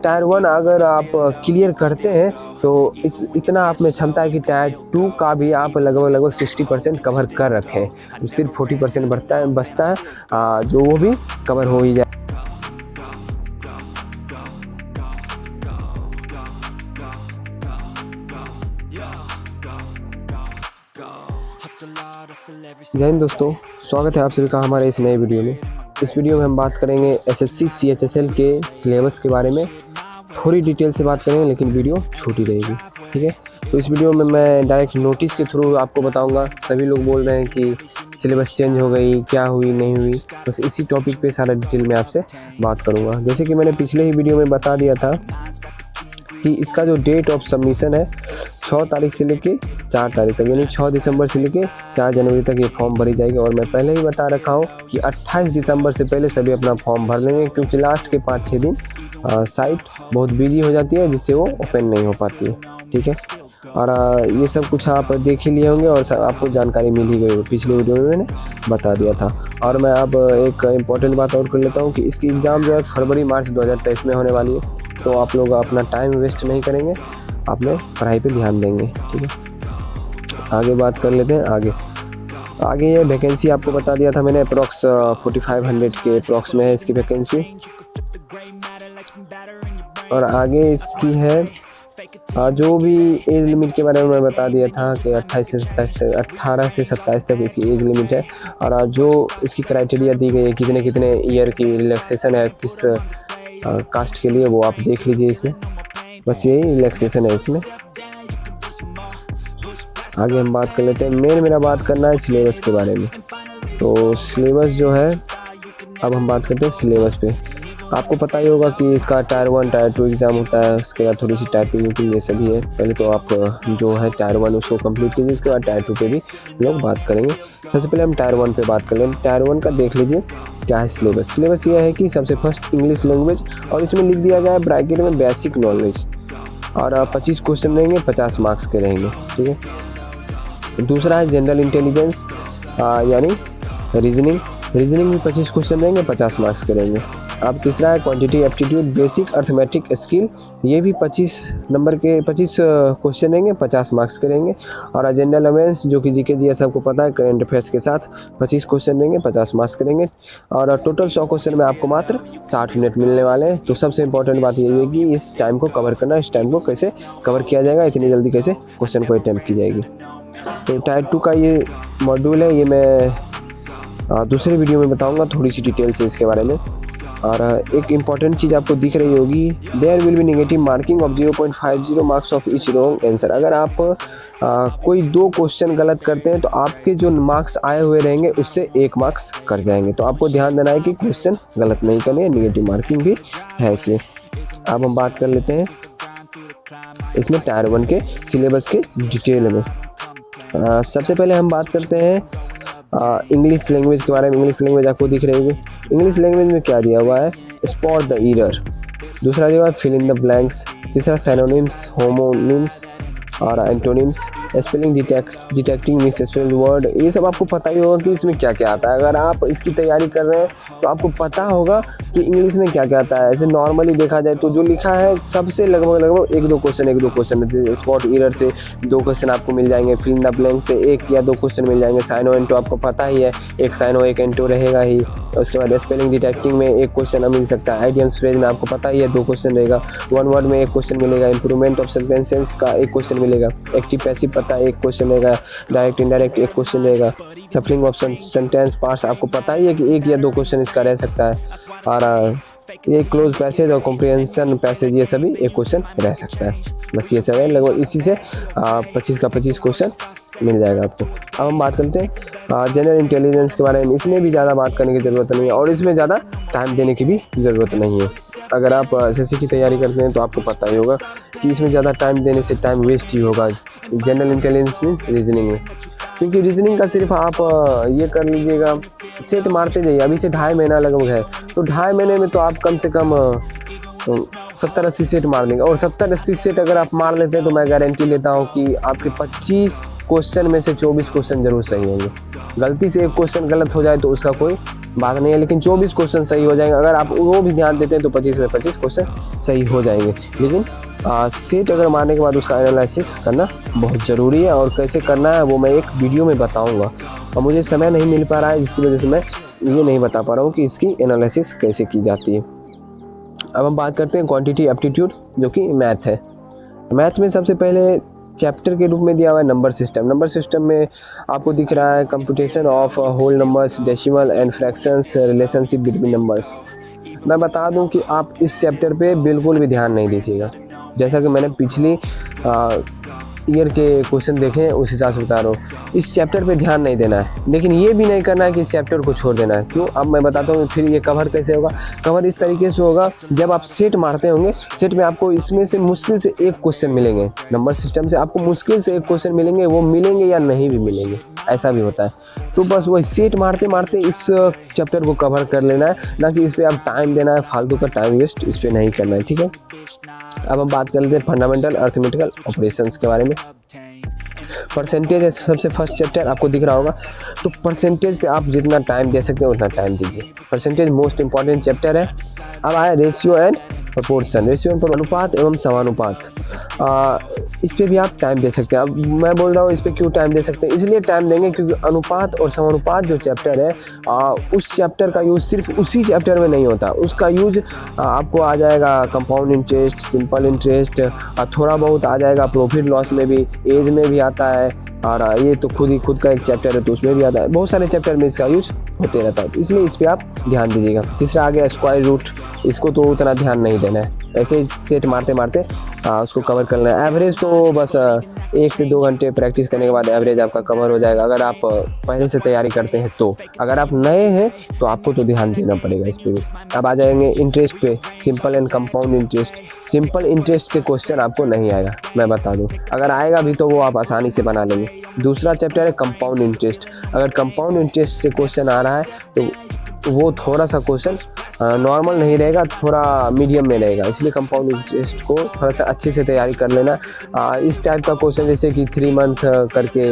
Tyre 1 अगर आप clear करते हैं तो इतना आप में क्षमता है कि टायर 2 का भी आप लगभग 60% कवर कर रखें। सिर्फ 40% बचता है जो वो भी कवर हो ही जाए। जय हिंद दोस्तों, स्वागत है आप सभी का हमारे इस नए वीडियो में। इस वीडियो में हम बात करेंगे एसएससी सीएचएसएल के सिलेबस के बारे में। थोड़ी डिटेल से बात करेंगे लेकिन वीडियो छोटी रहेगी, ठीक है। तो इस वीडियो में मैं डायरेक्ट नोटिस के थ्रू आपको बताऊंगा। सभी लोग बोल रहे हैं कि सिलेबस चेंज हो गई, क्या हुई नहीं हुई, बस इसी टॉपिक पे सारा डिटेल में आपसे बात करूँगा। जैसे कि मैंने पिछले ही वीडियो में बता दिया था कि इसका जो डेट ऑफ सबमिशन है 6 तारीख से लेके 4 तारीख तक, यानी 6 दिसंबर से लेके 4 जनवरी तक ये फॉर्म भरी जाएगी। और मैं पहले ही बता रखा हूँ कि 28 दिसंबर से पहले सभी अपना फॉर्म भर लेंगे, क्योंकि लास्ट के 5-6 दिन साइट बहुत बिजी हो जाती है, जिससे वो ओपन नहीं हो पाती है, ठीक है। और ये सब कुछ आप देख ही लिए होंगे और आपको जानकारी मिल ही गई, पिछले वीडियो में मैंने बता दिया था। और मैं अब एक इम्पॉर्टेंट बात और कर लेता हूँ कि इसकी एग्ज़ाम जो है फरवरी-मार्च 2023 में होने वाली है। तो आप लोग अपना टाइम वेस्ट नहीं करेंगे, अपने पढ़ाई पे ध्यान देंगे, ठीक है। आगे बात कर लेते हैं। आगे ये वैकेंसी आपको बता दिया था मैंने, अप्रॉक्स 4500 के अप्रॉक्स में है इसकी वैकेंसी। और आगे इसकी है जो भी एज लिमिट के बारे में मैं बता दिया था कि 18 से 27 तक इसकी एज लिमिट है। और जो इसकी क्राइटेरिया दी गई है, कितने ईयर की रिलैक्सेशन है किस कास्ट के लिए, वो आप देख लीजिए इसमें। बस यही रिलैक्सेशन है इसमें। आगे हम बात कर लेते हैं। मेरा बात करना है सिलेबस के बारे में। तो सिलेबस जो है, अब हम बात करते हैं सिलेबस पे। आपको पता ही होगा कि इसका टायर 1 टायर 2 एग्ज़ाम होता है, उसके बाद थोड़ी सी टाइपिंग ये सभी है। पहले तो आप जो है टायर 1 उसको कंप्लीट कीजिए, उसके बाद टायर 2 पे भी लोग बात करेंगे। सबसे पहले हम टायर 1 पे बात कर लेंगे। टायर 1 का देख लीजिए क्या है सिलेबस ये है कि सबसे फर्स्ट इंग्लिश लैंग्वेज, और इसमें लिख दिया गया है ब्रैकेट में बेसिक नॉलेज, और 25 क्वेश्चन रहेंगे, 50 मार्क्स के रहेंगे, ठीक है। दूसरा है जनरल इंटेलिजेंस यानी रीजनिंग में 25 क्वेश्चन रहेंगे, 50 मार्क्स के रहेंगे। अब तीसरा है quantity aptitude basic arithmetic skill, ये भी 25 नंबर के 25 क्वेश्चन रहेंगे, 50 मार्क्स के रहेंगे। और जनरल अवेयरनेस जो कि जीके जी सबको पता है, करंट अफेयर्स के साथ 25 क्वेश्चन रहेंगे, 50 मार्क्स के रहेंगे। और टोटल 100 क्वेश्चन में आपको मात्र 60 मिनट मिलने वाले हैं। तो सबसे इंपॉर्टेंट बात यही है कि इस टाइम को कवर करना, इस टाइम को कैसे कवर किया जाएगा, इतनी जल्दी कैसे क्वेश्चन को अटैम्प्ट की जाएगी। तो टायर 2 का ये मॉड्यूल है, ये मैं दूसरे वीडियो में बताऊँगा थोड़ी सी डिटेल से इसके बारे में। और एक इम्पॉर्टेंट चीज़ आपको दिख रही होगी, there will be negative marking of 0.50 marks of each wrong answer. अगर आप कोई 2 क्वेश्चन गलत करते हैं तो आपके जो मार्क्स आए हुए रहेंगे उससे 1 मार्क्स कट जाएंगे। तो आपको ध्यान देना है कि क्वेश्चन गलत नहीं करने, नेगेटिव मार्किंग भी है इसमें। अब हम बात कर लेते हैं इसमें टायर 1 के सिलेबस के डिटेल में। सबसे पहले हम बात करते हैं इंग्लिश लैंग्वेज के बारे में। इंग्लिश लैंग्वेज आपको दिख रही होगी। इंग्लिश लैंग्वेज में क्या दिया हुआ है, स्पॉट द एरर। दूसरा दिया हुआ है फिल इन द ब्लैंक्स। तीसरा सिनोनिम्स, होमोनिम्स और antonyms, spelling detecting miss spelled word. ये सब आपको पता ही होगा कि इसमें क्या क्या आता है। अगर आप इसकी तैयारी कर रहे हैं तो आपको पता होगा कि इंग्लिश में क्या क्या आता है। ऐसे नॉर्मली देखा जाए तो जो लिखा है सबसे लगभग 1-2 क्वेश्चन स्पॉट एरर से 2 क्वेश्चन आपको मिल जाएंगे। फिल इन द ब्लैंक से 1 या 2 क्वेश्चन मिल जाएंगे। साइनो एंटो आपको पता ही है, एक साइनो एक एंटो रहेगा ही। उसके बाद स्पेलिंग डिटेक्टिंग में 1 क्वेश्चन मिल सकता है। आइडियम्स फ्रेज में आपको पता ही है 2 क्वेश्चन रहेगा। वन वर्ड में 1 क्वेश्चन मिलेगा। इंप्रूवमेंट ऑफ सेंटेंसेस का 1 क्वेश्चन मिलेगा। एक्टिव पैसिव पता 1 क्वेश्चन रहेगा। डायरेक्ट इनडायरेक्ट 1 क्वेश्चन रहेगा। सफलिंग ऑफ सेंटेंस पार्ट्स आपको पता ही है कि 1 या 2 क्वेश्चन इसका रह सकता है। और ये क्लोज पैसेज और कॉम्प्रिहेंशन पैसेज ये सभी 1 क्वेश्चन रह सकता है। बस ये सब है, लगभग इसी से 25 का 25 क्वेश्चन मिल जाएगा आपको। अब हम बात करते हैं जनरल इंटेलिजेंस के बारे में। इसमें भी ज़्यादा बात करने की ज़रूरत नहीं है और इसमें ज़्यादा टाइम देने की भी ज़रूरत नहीं है। अगर आप एसएससी की तैयारी करते हैं तो आपको पता ही होगा कि इसमें ज़्यादा टाइम देने से टाइम वेस्ट ही होगा। जनरल इंटेलिजेंस मीन्स रीजनिंग में, क्योंकि रीजनिंग का सिर्फ आप ये कर लीजिएगा, सेट मारते जाइए। अभी से 2.5 महीना लगभग है, तो 2.5 महीने में तो आप कम से कम 70-80 सेट मार देंगे। और 70-80 सेट अगर आप मार लेते हैं तो मैं गारंटी लेता हूँ कि आपके 25 क्वेश्चन में से 24 क्वेश्चन जरूर सही होंगे। गलती से 1 क्वेश्चन गलत हो जाए तो उसका कोई बात नहीं है, लेकिन 24 क्वेश्चन सही हो जाएंगे। अगर आप वो भी ध्यान देते हैं तो 25 में 25 क्वेश्चन सही हो जाएंगे। लेकिन सेट अगर मारने के बाद उसका एनालिसिस करना बहुत ज़रूरी है, और कैसे करना है वो मैं एक वीडियो में बताऊंगा, और मुझे समय नहीं मिल पा रहा है जिसकी वजह से मैं ये नहीं बता पा रहा हूँ कि इसकी एनालिसिस कैसे की जाती है। अब हम बात करते हैं क्वांटिटी एप्टीट्यूड, जो कि मैथ है। मैथ में सबसे पहले चैप्टर के रूप में दिया हुआ है नंबर सिस्टम। नंबर सिस्टम में आपको दिख रहा है computation of whole numbers, decimal and fractions, relationship between numbers. मैं बता दूं कि आप इस चैप्टर पे बिल्कुल भी ध्यान नहीं दीजिएगा। जैसा कि मैंने पिछली ईयर के क्वेश्चन देखे हैं उस हिसाब से बता रहा हूँ। इस चैप्टर पे ध्यान नहीं देना है, लेकिन ये भी नहीं करना है कि इस चैप्टर को छोड़ देना है। क्यों, अब मैं बताता हूँ। फिर ये कवर कैसे होगा? कवर इस तरीके से होगा, जब आप सेट मारते होंगे, सेट में आपको इसमें से मुश्किल से एक क्वेश्चन मिलेंगे। नंबर सिस्टम से आपको मुश्किल से एक क्वेश्चन मिलेंगे, वो मिलेंगे या नहीं भी मिलेंगे, ऐसा भी होता है। तो बस वही सेट मारते मारते इस चैप्टर को कवर कर लेना है, ना कि इस पर आप टाइम देना है, फालतू का टाइम वेस्ट इस पर नहीं करना है, ठीक है। अब हम बात कर लेते हैं फंडामेंटल अर्थमेटिकल ऑपरेशंस के बारे में। परसेंटेज है सबसे फर्स्ट चैप्टर, आपको दिख रहा होगा। तो परसेंटेज पे आप जितना टाइम दे सकते हैं उतना टाइम दीजिए। परसेंटेज मोस्ट इंपॉर्टेंट चैप्टर है। अब आया ratio and proportion, ratio and अनुपात एवं समानुपात। इस पे भी आप टाइम दे सकते हैं। अब मैं बोल रहा हूँ इस पे क्यों टाइम दे सकते हैं, इसलिए टाइम देंगे क्योंकि अनुपात और समानुपात जो चैप्टर है, उस चैप्टर का यूज़ सिर्फ उसी चैप्टर में नहीं होता। उसका यूज आपको आ जाएगा कंपाउंड इंटरेस्ट, सिंपल इंटरेस्ट, थोड़ा बहुत आ जाएगा प्रॉफिट लॉस में भी, एज में भी आता है, और ये तो खुद का एक चैप्टर है तो उसमें भी आता है। बहुत सारे चैप्टर में इसका यूज होते रहता है, इसलिए इस पर आप ध्यान दीजिएगा। तीसरा आ गया स्क्वायर रूट, इसको तो उतना ध्यान नहीं देना है, ऐसे ही सेट मारते मारते उसको कवर कर लेना है। एवरेज तो बस 1 से 2 घंटे प्रैक्टिस करने के बाद एवरेज आपका कवर हो जाएगा, अगर आप पहले से तैयारी करते हैं तो। अगर आप नए हैं तो आपको तो ध्यान देना पड़ेगा इस पर भी। अब आ जाएंगे इंटरेस्ट पे, simple and compound interest. Simple interest से क्वेश्चन आपको नहीं आएगा, मैं बता दूं। अगर आएगा भी तो वो आप आसानी से बना लेंगे। दूसरा चैप्टर है कंपाउंड इंटरेस्ट। अगर कंपाउंड इंटरेस्ट से क्वेश्चन आ रहा है तो वो थोड़ा सा क्वेश्चन नॉर्मल नहीं रहेगा, थोड़ा मीडियम में रहेगा, इसलिए कंपाउंड इंटरेस्ट को थोड़ा सा अच्छे से तैयारी कर लेना। इस टाइप का क्वेश्चन जैसे कि 3 मंथ करके,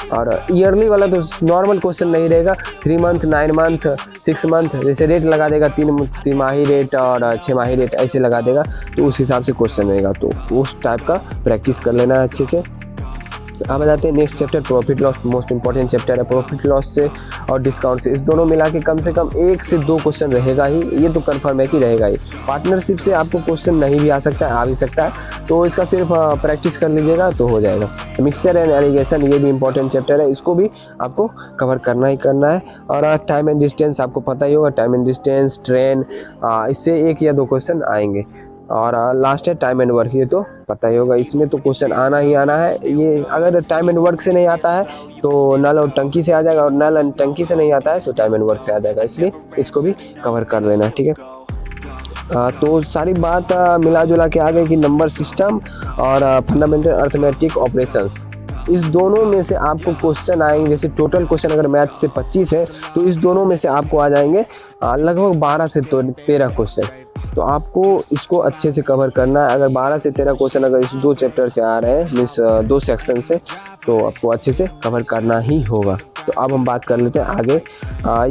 और ईयरली वाला तो नॉर्मल क्वेश्चन नहीं रहेगा। 3 मंथ, 9 मंथ, 6 मंथ, जैसे रेट लगा देगा, 3 तिमाही रेट और 6 माही रेट ऐसे लगा देगा, तो उस हिसाब से क्वेश्चन रहेगा। तो उस टाइप का प्रैक्टिस कर लेना अच्छे से। अब आ जाते हैं next chapter, profit loss. Most important chapter है। प्रॉफिट लॉस से और डिस्काउंट से, इस दोनों मिला के कम से कम 1 से 2 क्वेश्चन रहेगा ही, ये तो कंफर्म है कि रहेगा ही। पार्टनरशिप से आपको क्वेश्चन नहीं भी आ सकता है, आ भी सकता है, तो इसका सिर्फ प्रैक्टिस कर लीजिएगा तो हो जाएगा। मिक्सचर एंड एलिगेशन, ये भी इंपॉर्टेंट चैप्टर है, इसको भी आपको कवर करना ही करना है। और टाइम एंड डिस्टेंस आपको पता ही होगा, टाइम एंड डिस्टेंस, ट्रेन, इससे 1 या 2 क्वेश्चन आएंगे। और लास्ट है टाइम एंड वर्क, ये तो पता ही होगा, इसमें तो क्वेश्चन आना ही आना है। ये अगर टाइम एंड वर्क से नहीं आता है तो नल और टंकी से आ जाएगा, और नल एंड टंकी से नहीं आता है तो टाइम एंड वर्क से आ जाएगा, इसलिए इसको भी कवर कर लेना, ठीक है। तो सारी बात मिला जुला के आ गई कि नंबर सिस्टम और फंडामेंटल अर्थमेटिक ऑपरेशंस, इस दोनों में से आपको क्वेश्चन आएंगे। जैसे टोटल क्वेश्चन अगर मैथ से 25 है तो इस दोनों में से आपको आ जाएंगे लगभग 12 से 13 क्वेश्चन। तो आपको इसको अच्छे से कवर करना है। अगर 12 से 13 क्वेश्चन अगर इस 2 चैप्टर से आ रहे हैं, मीन्स 2 सेक्शन से, तो आपको अच्छे से कवर करना ही होगा। तो अब हम बात कर लेते हैं आगे।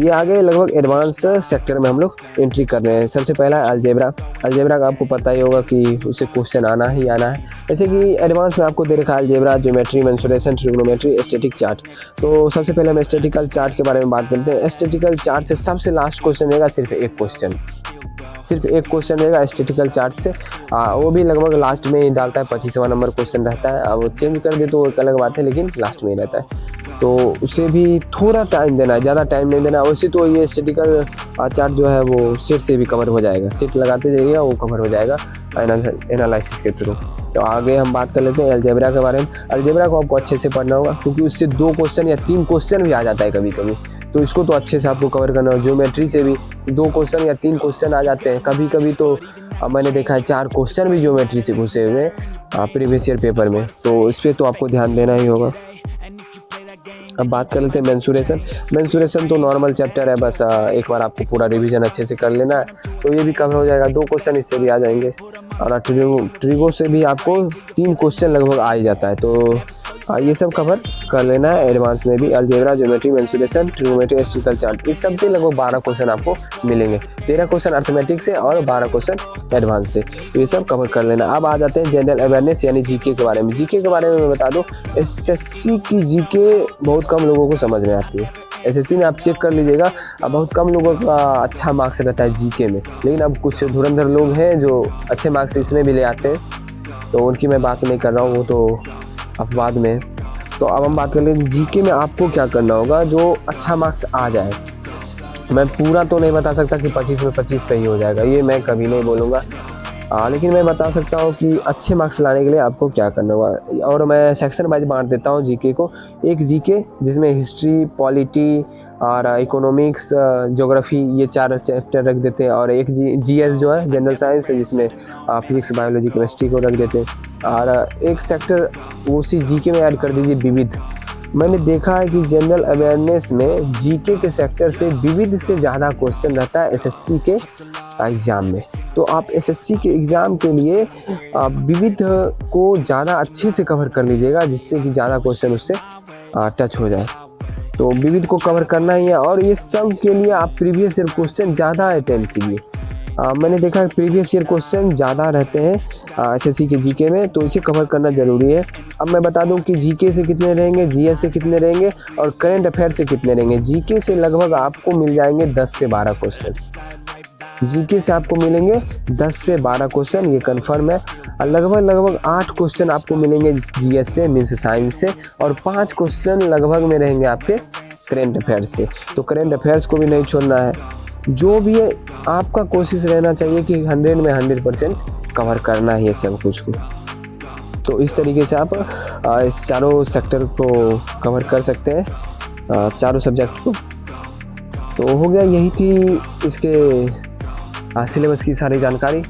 ये आगे लगभग एडवांस सेक्टर में हम लोग एंट्री कर रहे हैं। सबसे पहला है अलजेब्रा। अलजेब्रा का आपको पता ही होगा कि उससे क्वेश्चन आना ही आना है। जैसे कि एडवांस में आपको दे रखा है algebra, geometry, mensuration, trigonometry, static chart. तो सबसे पहले हम स्टैटिकल चार्ट के बारे में बात करते हैं। स्टैटिकल चार्ट से सबसे लास्ट क्वेश्चन रहेगा सिर्फ एक क्वेश्चन रहेगा स्टैटिकल चार्ट से। वो भी लगभग लास्ट में ही डालता है, 25वां नंबर क्वेश्चन रहता है। अब वो चेंज कर दे तो एक अलग बात है, लेकिन लास्ट में ही रहता है। तो उसे भी थोड़ा टाइम देना है, ज़्यादा टाइम नहीं देना। वैसे तो ये स्टैटिकल चार्ट जो है वो सेट से भी कवर हो जाएगा, सेट लगाते जाइएगा वो कवर हो जाएगा एनालिसिस के थ्रू। तो आगे हम बात कर लेते हैं अलजेब्रा के बारे में। अलजेब्रा को आपको अच्छे से पढ़ना होगा, क्योंकि उससे 2 क्वेश्चन या 3 क्वेश्चन भी आ जाता है कभी कभी, तो इसको तो अच्छे से आपको कवर करना है। ज्योमेट्री से भी 2 क्वेश्चन या 3 क्वेश्चन आ जाते हैं, कभी कभी तो मैंने देखा है 4 क्वेश्चन भी ज्योमेट्री से घुसे हुए प्रीवियस ईयर पेपर में, तो इस पर तो आपको ध्यान देना ही होगा। अब बात कर लेते हैं मेंसुरेशन। मेंसुरेशन तो नॉर्मल चैप्टर है, बस एक बार आपको पूरा रिवीजन अच्छे से कर लेना है तो ये भी कवर हो जाएगा। 2 क्वेश्चन इससे भी आ जाएंगे और ट्रिगो से भी आपको 3 क्वेश्चन लगभग आ ही जाता है। तो ये सब कवर कर लेना है एडवांस में भी। Algebra, geometry, mensuration, trigonometry, spherical chart, इस सब से लगभग 12 क्वेश्चन आपको मिलेंगे। 13 क्वेश्चन अर्थमेटिक से और 12 क्वेश्चन एडवांस से, तो ये सब कवर कर लेना। अब आ जाते हैं जनरल अवेयरनेस यानी जीके के बारे में। जीके के बारे में मैं बता दूं, एसएससी की जीके बहुत कम लोगों को समझ में आती है। एसएससी में आप चेक कर लीजिएगा, अब बहुत कम लोगों का अच्छा मार्क्स रहता है जीके में, लेकिन अब कुछ धुरंधर लोग हैं जो अच्छे मार्क्स इसमें भी ले आते हैं, तो उनकी मैं बात नहीं कर रहा हूँ, वो तो अपवाद में। तो अब हम बात कर लेंगे जीके में आपको क्या करना होगा जो अच्छा मार्क्स आ जाए। मैं पूरा तो नहीं बता सकता कि 25 में 25 सही हो जाएगा, ये मैं कभी नहीं बोलूँगा, लेकिन मैं बता सकता हूँ कि अच्छे मार्क्स लाने के लिए आपको क्या करना होगा। और मैं सेक्शन वाइज बांट देता हूँ जीके को। एक जीके जिसमें हिस्ट्री, पॉलिटी और इकोनॉमिक्स, ज्योग्राफी, ये 4 चैप्टर रख देते हैं। और एक जीएस जो है जनरल साइंस है, जिसमें फिजिक्स, बायोलॉजी, केमिस्ट्री को रख देते हैं। और एक सेक्टर उसी जीके में ऐड कर दीजिए विविध। मैंने देखा है कि जनरल अवेयरनेस में जीके के सेक्टर से विविध से ज़्यादा क्वेश्चन रहता है एसएससी के एग्ज़ाम में। तो आप एसएससी के एग्ज़ाम के लिए विविध को ज़्यादा अच्छे से कवर कर लीजिएगा, जिससे कि ज़्यादा क्वेश्चन उससे टच हो जाए। तो विविध को कवर करना ही है, और ये सब के लिए आप प्रीवियस ईयर क्वेश्चन ज़्यादा अटेम्प्ट कीजिए। मैंने देखा है प्रीवियस ईयर क्वेश्चन ज़्यादा रहते हैं एसएससी के जीके में, तो इसे कवर करना ज़रूरी है। अब मैं बता दूं कि जीके से कितने रहेंगे, जीएस से कितने रहेंगे और करंट अफेयर से कितने रहेंगे। जीके से लगभग आपको मिल जाएंगे 10 से 12 क्वेश्चन। जीके से आपको मिलेंगे 10 से 12 क्वेश्चन, ये कन्फर्म है। लगभग 8 क्वेश्चन आपको मिलेंगे जीएस से, मीन्स साइंस से, और 5 क्वेश्चन लगभग में रहेंगे आपके करंट अफेयर्स से। तो करंट अफेयर्स को भी नहीं छोड़ना है। जो भी है आपका कोशिश रहना चाहिए कि 100 में 100% कवर करना है ये सब कुछ को। तो इस तरीके से आप इस चारों सेक्टर को कवर कर सकते हैं, चारों सब्जेक्ट को। तो हो गया, यही थी इसके सिलेबस की सारी जानकारी।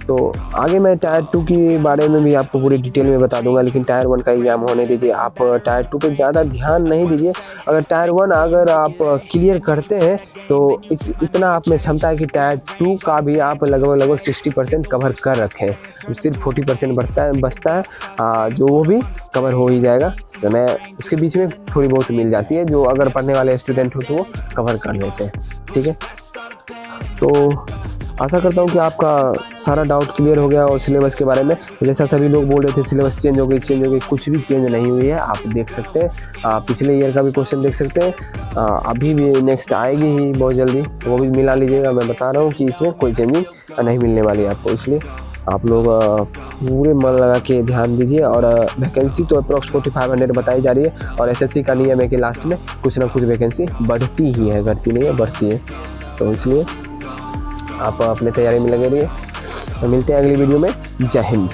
तो आगे मैं टायर 2 के बारे में भी आपको पूरी डिटेल में बता दूंगा, लेकिन टायर 1 का एग्ज़ाम होने दीजिए। आप टायर 2 पे ज़्यादा ध्यान नहीं दीजिए। अगर टायर 1 अगर आप क्लियर करते हैं तो इतना आप में क्षमता है कि टायर 2 का भी आप लगभग 60% कवर कर रखें। सिर्फ 40% बचता है, जो वो भी कवर हो ही जाएगा। समय उसके बीच में थोड़ी बहुत मिल जाती है, जो अगर पढ़ने वाले स्टूडेंट हो तो वो कवर कर लेते हैं। ठीक है, तो आशा करता हूँ कि आपका सारा डाउट क्लियर हो गया। और सिलेबस के बारे में जैसा सभी लोग बोल रहे थे सिलेबस चेंज हो गई, कुछ भी चेंज नहीं हुई है। आप देख सकते हैं, पिछले ईयर का भी क्वेश्चन देख सकते हैं। अभी भी नेक्स्ट आएगी ही बहुत जल्दी, वो भी मिला लीजिएगा। मैं बता रहा हूँ कि इसमें कोई चेंजिंग नहीं मिलने वाली है आपको, इसलिए आप लोग पूरे मन लगा के ध्यान दीजिए। और वैकेंसी तो अप्रॉक्स 4500 बताई जा रही है, और एसएससी का नियम है कि लास्ट में कुछ ना कुछ वैकेंसी बढ़ती ही है, घटती नहीं है, बढ़ती है। तो इसलिए आप अपने तैयारी में लगे रहिए। तो मिलते हैं अगली वीडियो में। जय हिंद।